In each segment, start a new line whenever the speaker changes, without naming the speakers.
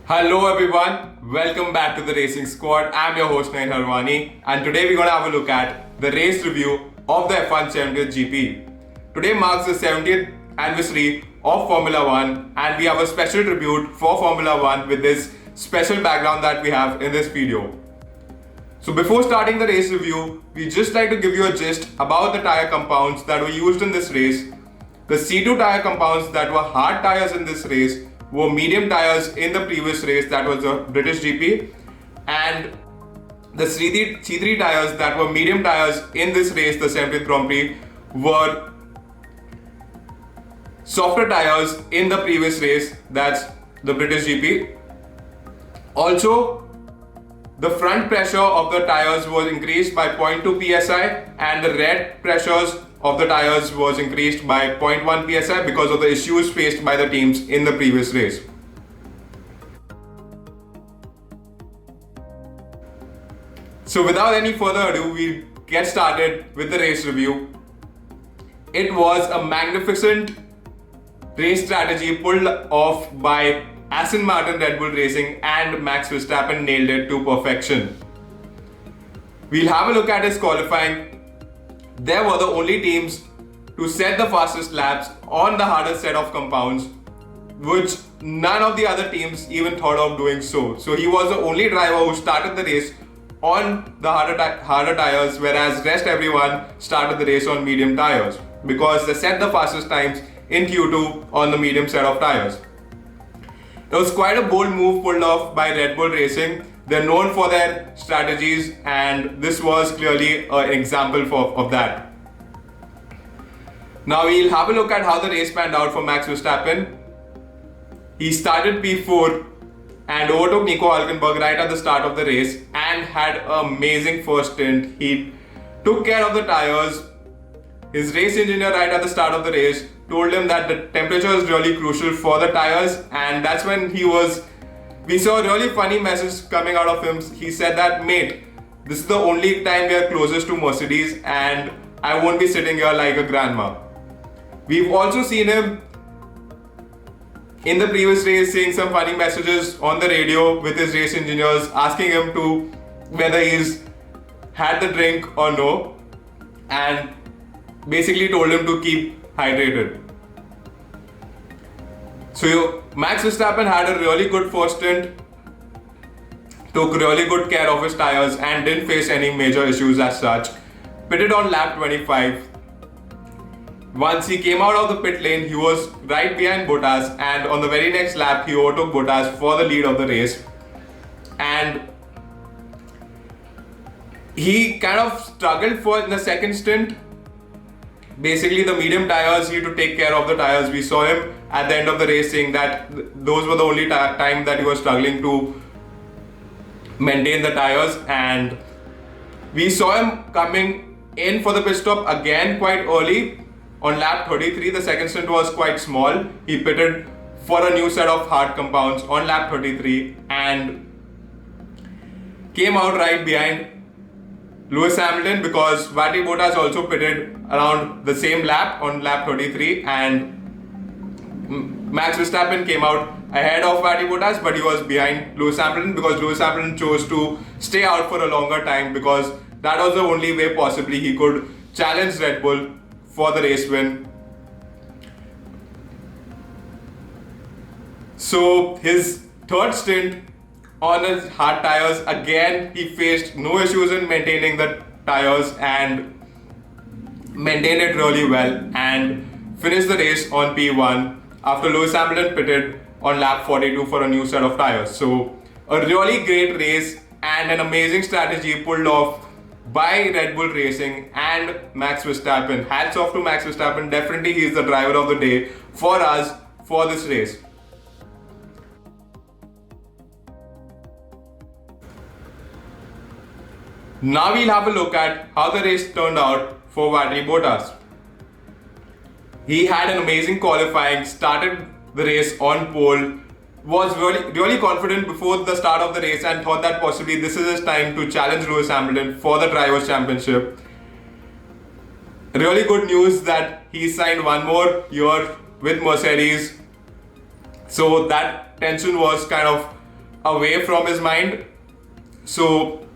Hello everyone, welcome back to the Racing Squad. I'm your host Naren Harwani, and today we're going to have a look at the race review of the F170GP. Today marks the 70th anniversary of Formula 1 and we have a special tribute for Formula 1 with this special background that we have in this video. So before starting the race review, we just like to give you a gist about the tyre compounds that were used in this race. The C2 tyre compounds that were hard tyres in this race were medium tyres in the previous race, that was the British GP, and the C3 tyres that were medium tyres in this race, the 70th Grand Prix, were softer tyres in the previous race, that's the British GP. Also, the front pressure of the tyres was increased by 0.2 psi and the rear pressures of the tyres was increased by 0.1 psi because of the issues faced by the teams in the previous race. So without any further ado, we get started with the race review. It was a magnificent race strategy pulled off by Aston Martin, Red Bull Racing, and Max Verstappen nailed it to perfection. We'll have a look at his qualifying. There were the only teams to set the fastest laps on the hardest set of compounds, which none of the other teams even thought of doing so. So he was the only driver who started the race on the harder tyres, whereas rest everyone started the race on medium tyres because they set the fastest times in Q2 on the medium set of tyres. It was quite a bold move pulled off by Red Bull Racing. They're known for their strategies and this was clearly an example of that. Now we'll have a look at how the race panned out for Max Verstappen. He started P4 and overtook Nico Hülkenberg right at the start of the race and had an amazing first stint. He took care of the tyres. His race engineer right at the start of the race told him that the temperature is really crucial for the tyres, and that's when we saw a really funny message coming out of him. He said that, mate, this is the only time we are closest to Mercedes and I won't be sitting here like a grandma. We've also seen him in the previous race saying some funny messages on the radio with his race engineers, asking him to whether he's had the drink or no, and basically told him to keep hydrated. So Max Verstappen had a really good first stint, took really good care of his tyres and didn't face any major issues as such. Pitted on lap 25. Once he came out of the pit lane, he was right behind BOTTAS, and on the very next lap he overtook BOTTAS for the lead of the race. And he kind of struggled in the second stint. Basically the medium tyres, he had to take care of the tyres. We saw him at the end of the race saying that those were the only time that he was struggling to maintain the tyres, and we saw him coming in for the pit stop again quite early on lap 33. The second stint was quite small. He pitted for a new set of hard compounds on lap 33 and came out right behind Lewis Hamilton because Valtteri Bottas also pitted around the same lap on lap 33, and Max Verstappen came out ahead of Valtteri Bottas, but he was behind Lewis Hamilton because Lewis Hamilton chose to stay out for a longer time because that was the only way possibly he could challenge Red Bull for the race win. So his third stint on his hard tyres, again he faced no issues in maintaining the tyres and maintained it really well and finished the race on P1 after Lewis Hamilton pitted on lap 42 for a new set of tyres. So a really great race and an amazing strategy pulled off by Red Bull Racing and Max Verstappen. Hats off to Max Verstappen. Definitely he is the driver of the day for us for this race. Now we'll have a look at how the race turned out for Valtteri Bottas. He had an amazing qualifying, started the race on pole, was really confident before the start of the race and thought that possibly this is his time to challenge Lewis Hamilton for the Drivers' Championship. Really good news that he signed one more year with Mercedes. So that tension was kind of away from his mind. So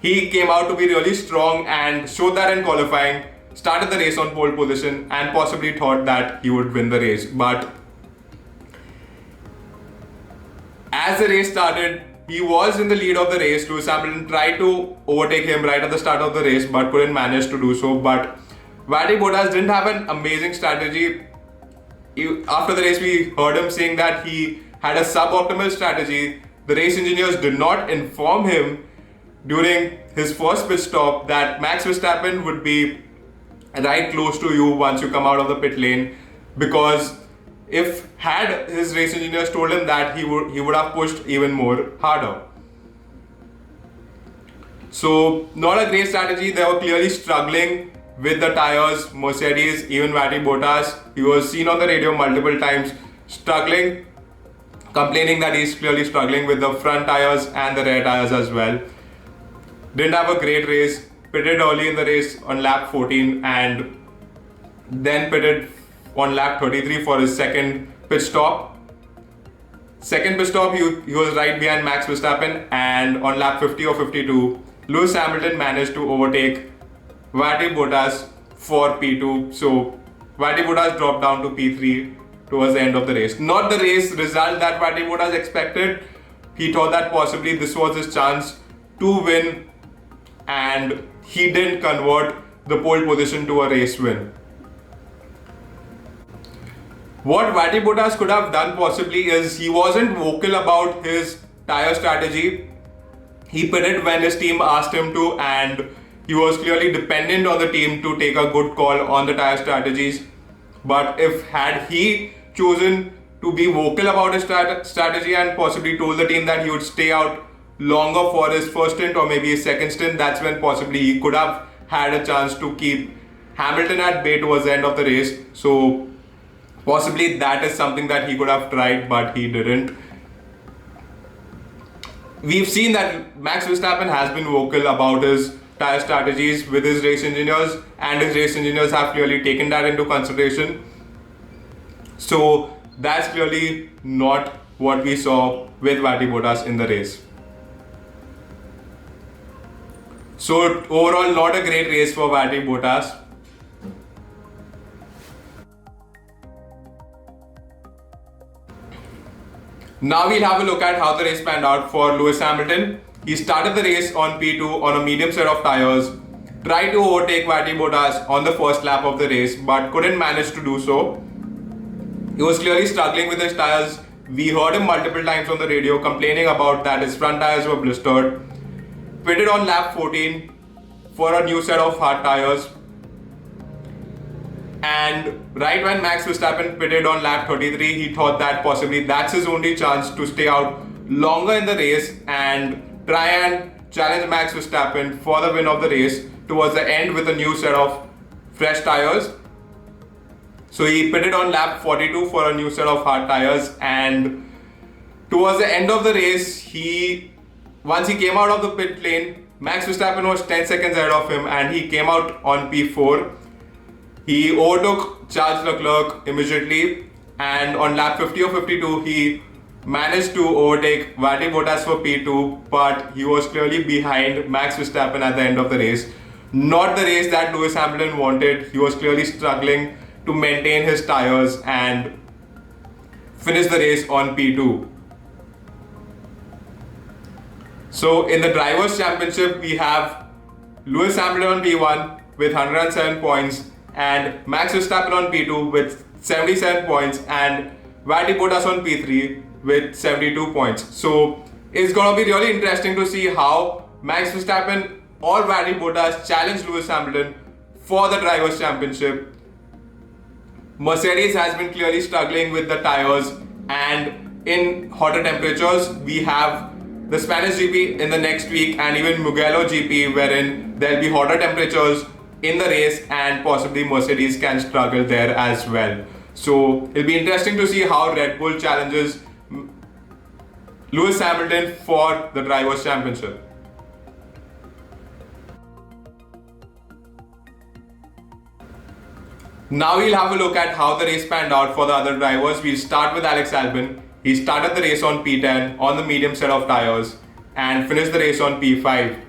he came out to be really strong and showed that in qualifying, started the race on pole position and possibly thought that he would win the race. But as the race started, he was in the lead of the race. Lewis Hamilton tried to overtake him right at the start of the race but couldn't manage to do so. But Valtteri Bottas didn't have an amazing strategy. After the race, we heard him saying that he had a suboptimal strategy. The race engineers did not inform him during his first pit stop that Max Verstappen would be right close to you once you come out of the pit lane, because if had his race engineers told him that, he would have pushed even more harder. So not a great strategy. They were clearly struggling with the tires. Mercedes, even Valtteri Bottas, he was seen on the radio multiple times struggling, complaining that he's clearly struggling with the front tires and the rear tires as well. Didn't have a great race, pitted early in the race on lap 14 and then pitted on lap 33 for his second pit stop. Second pit stop, he was right behind Max Verstappen, and on lap 50 or 52, Lewis Hamilton managed to overtake Valtteri Bottas for P2. So Valtteri Bottas dropped down to P3 towards the end of the race. Not the race result that Valtteri Bottas expected. He thought that possibly this was his chance to win, and he didn't convert the pole position to a race win. What Valtteri Bottas could have done possibly is he wasn't vocal about his tyre strategy. He pitted when his team asked him to, and he was clearly dependent on the team to take a good call on the tyre strategies. But if had he chosen to be vocal about his strategy and possibly told the team that he would stay out longer for his first stint or maybe his second stint, that's when possibly he could have had a chance to keep Hamilton at bay towards the end of the race. So possibly that is something that he could have tried, but he didn't. We've seen that Max Verstappen has been vocal about his tyre strategies with his race engineers, and his race engineers have clearly taken that into consideration. So that's clearly not what we saw with Valtteri Bottas in the race. So overall, not a great race for Valtteri Bottas. Now we'll have a look at how the race panned out for Lewis Hamilton. He started the race on P2 on a medium set of tyres, tried to overtake Valtteri Bottas on the first lap of the race but couldn't manage to do so. He was clearly struggling with his tyres. We heard him multiple times on the radio complaining about that his front tyres were blistered. Pitted on lap 14 for a new set of hard tyres. And right when Max Verstappen pitted on lap 33, he thought that possibly that's his only chance to stay out longer in the race and try and challenge Max Verstappen for the win of the race towards the end with a new set of fresh tyres. So he pitted on lap 42 for a new set of hard tyres, and towards the end of the race, once he came out of the pit lane, Max Verstappen was 10 seconds ahead of him and he came out on P4. He overtook Charles Leclerc immediately, and on lap 50 or 52, he managed to overtake Valtteri Bottas for P2, but he was clearly behind Max Verstappen at the end of the race. Not the race that Lewis Hamilton wanted. He was clearly struggling to maintain his tyres and finish the race on P2. So in the Drivers' Championship, we have Lewis Hamilton on P1 with 107 points and Max Verstappen on P2 with 77 points and Valtteri Bottas on P3 with 72 points. So it's going to be really interesting to see how Max Verstappen or Valtteri Bottas challenge Lewis Hamilton for the Drivers' Championship. Mercedes has been clearly struggling with the tyres, and in hotter temperatures, we have the Spanish GP in the next week and even Mugello GP, wherein there'll be hotter temperatures in the race and possibly Mercedes can struggle there as well. So it'll be interesting to see how Red Bull challenges Lewis Hamilton for the Drivers' Championship. Now we'll have a look at how the race panned out for the other drivers. We'll start with Alex Albon. He started the race on P10 on the medium set of tires and finished the race on P5.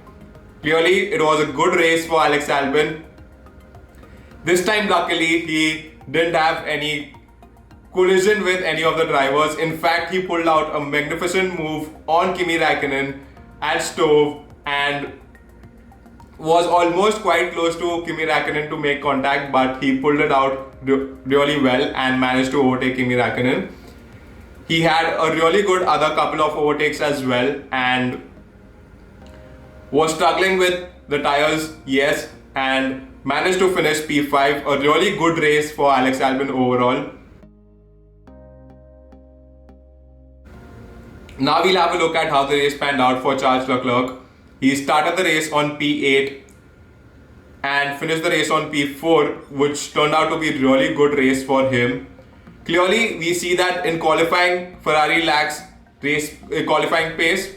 Clearly, it was a good race for Alex Albon. This time, luckily, he didn't have any collision with any of the drivers. In fact, he pulled out a magnificent move on Kimi Räikkönen at Stove and was almost quite close to Kimi Räikkönen to make contact, but he pulled it out really well and managed to overtake Kimi Räikkönen. He had a really good other couple of overtakes as well and was struggling with the tires, yes, and managed to finish P5. A really good race for Alex Albon overall. Now we'll have a look at how the race panned out for Charles Leclerc. He started the race on P8 and finished the race on P4, which turned out to be a really good race for him. Clearly, we see that in qualifying, Ferrari lacks qualifying pace.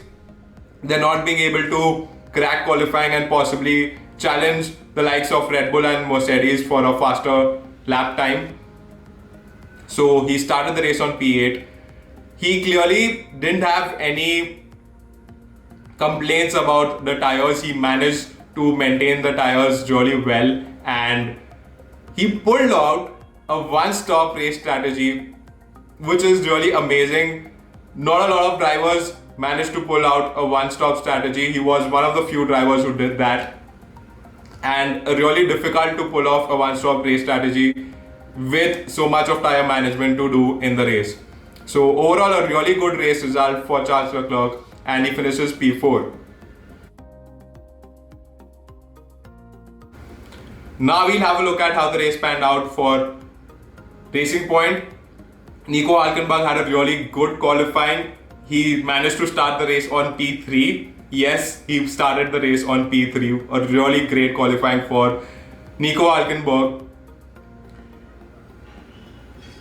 They're not being able to crack qualifying and possibly challenge the likes of Red Bull and Mercedes for a faster lap time. So he started the race on P8. He clearly didn't have any complaints about the tires. He managed to maintain the tires really well and he pulled out a one-stop race strategy, which is really amazing. Not a lot of drivers managed to pull out a one-stop strategy. He was one of the few drivers who did that, and really difficult to pull off a one-stop race strategy with so much of tire management to do in the race. So overall, a really good race result for Charles Leclerc, and he finishes P4. Now we'll have a look at how the race panned out for Racing Point. Nico Hülkenberg had a really good qualifying. He managed to start the race on P3. Yes, he started the race on P3. A really great qualifying for Nico Hülkenberg.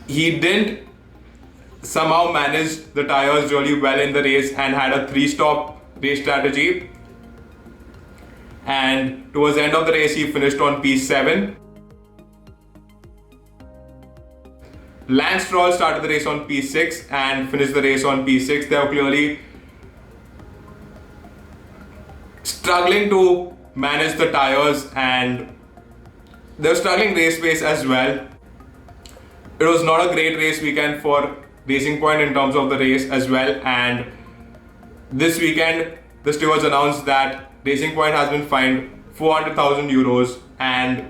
He didn't somehow manage the tires really well in the race and had a 3-stop race strategy. And towards the end of the race, he finished on P7. Lance Stroll started the race on P6 and finished the race on P6. They were clearly struggling to manage the tires and they were struggling race pace as well. It was not a great race weekend for Racing Point in terms of the race as well, and this weekend the stewards announced that Racing Point has been fined 400,000 euros and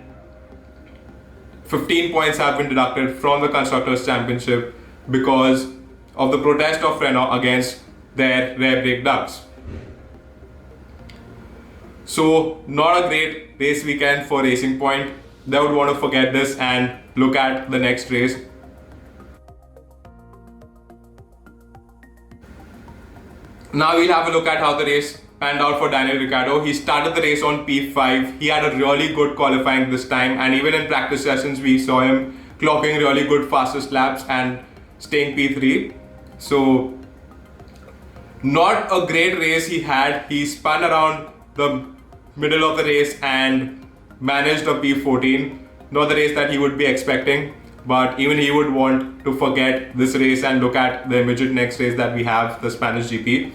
15 points have been deducted from the Constructors' Championship because of the protest of Renault against their rear brake ducts. So, not a great race weekend for Racing Point. They would want to forget this and look at the next race. Now we'll have a look at how the race panned out for Daniel Ricciardo. He started the race on P5. He had a really good qualifying this time, and even in practice sessions we saw him clocking really good fastest laps and staying P3. So not a great race he had. He spun around the middle of the race and managed a P14. Not the race that he would be expecting, but even he would want to forget this race and look at the immediate next race that we have, the Spanish GP.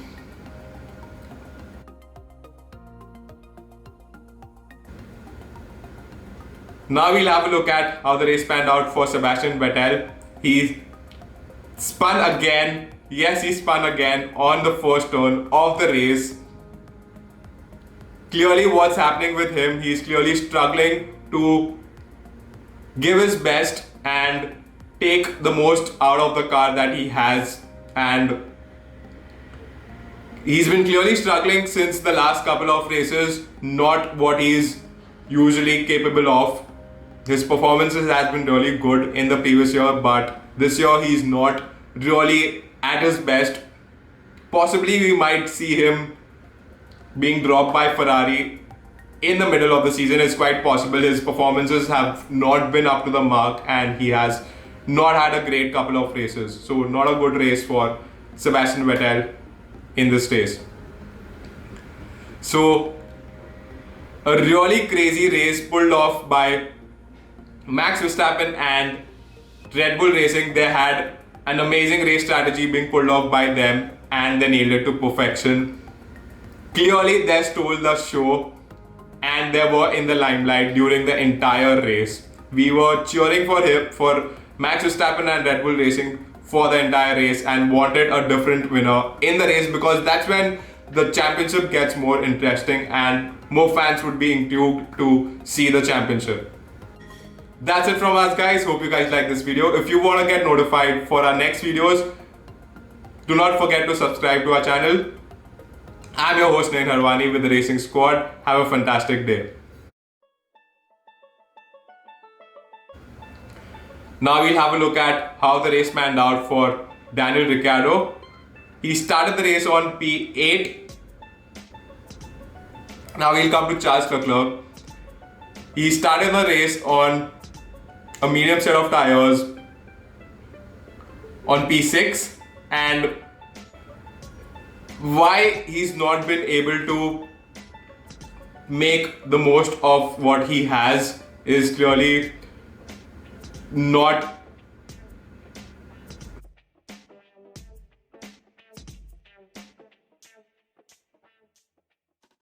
Now we'll have a look at how the race panned out for Sebastian Vettel. He spun again. Yes, he spun again on the first turn of the race. Clearly what's happening with him, he's clearly struggling to give his best and take the most out of the car that he has, and he's been clearly struggling since the last couple of races, not what he's usually capable of. His performances has been really good in the previous year, but this year he's not really at his best. Possibly we might see him being dropped by Ferrari in the middle of the season. It's quite possible. His performances have not been up to the mark and he has not had a great couple of races. So not a good race for Sebastian Vettel in this race. So a really crazy race pulled off by Max Verstappen and Red Bull Racing. They had An amazing race strategy being pulled off by them, and they nailed it to perfection. Clearly, they stole the show and they were in the limelight during the entire race. We were cheering for Max Verstappen and Red Bull Racing for the entire race and wanted a different winner in the race, because that's when the championship gets more interesting and more fans would be intrigued to see the championship. That's it from us, guys. Hope you guys like this video. If you want to get notified for our next videos, do not forget to subscribe to our channel. I'm your host Naren Harwani with the Racing Squad. Have a fantastic day. Now we'll have a look at how the race panned out for Daniel Ricciardo. He started the race on P8. Now we'll come to Charles Leclerc. He started the race on a medium set of tires on P6, and why he's not been able to make the most of what he has is clearly not